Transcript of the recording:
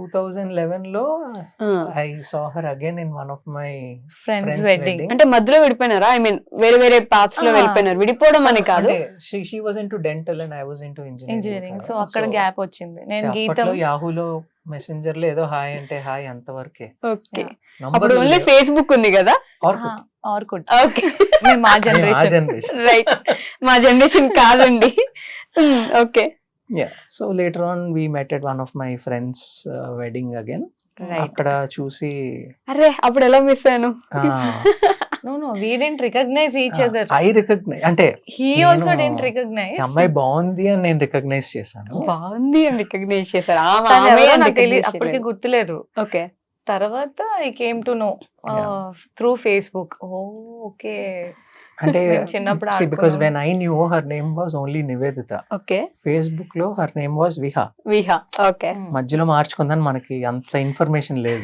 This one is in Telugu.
2011 లో I saw her again in one of my friends friends wedding. Wedding. అంటే మధ్యలో విడిపోయినారా? ఐ మీన్ వేరే వేరే పార్ట్స్ లో వెళ్ళిపోయినారు, విడిపోవడం అని కాదు. అంటే she was into dental and I was into engineering. So అక్కడ గ్యాప్ వచ్చింది. నేను గీతం అప్పట్లో యాహూలో మెసెంజర్ లో ఏదో హాయ్ అంటే హాయ్ అంతవరకే. ఓకే, నంబర్ అప్పుడు ఓన్లీ ఫేస్బుక్ ఉంది కదా. ఆర్కుట్. ఓకే, మేము మా జనరేషన్. జనరేషన్. రైట్, మా జనరేషన్ కాదండి. Okay, so later on we met at one of my friend's wedding again. Right. అక్కడ చూసి అరే అప్పుడు ఎలా మిస్ అయ్యాను. No, we didn't recognize each other. I recognize అంటే He నేను also didn't recognize. ఈ అమ్మాయి బాగుంది అని నేను రికగ్నైజ్ చేశాను. బాగుంది అని రికగ్నైజ్ చేశారు. తను ఎవరో నాకు తెలియదు, అప్పటికి గుర్తులేరు. ఓకే, తర్వాత I came to know through Facebook. Okay, అంటే చిన్నప్పుడు because when I knew her name was only Nivedita. Okay, Facebook లో her name was Viha. Viha. Okay, మధ్యలో మార్చుకుందని మనకి అంత ఇన్ఫర్మేషన్ లేదు.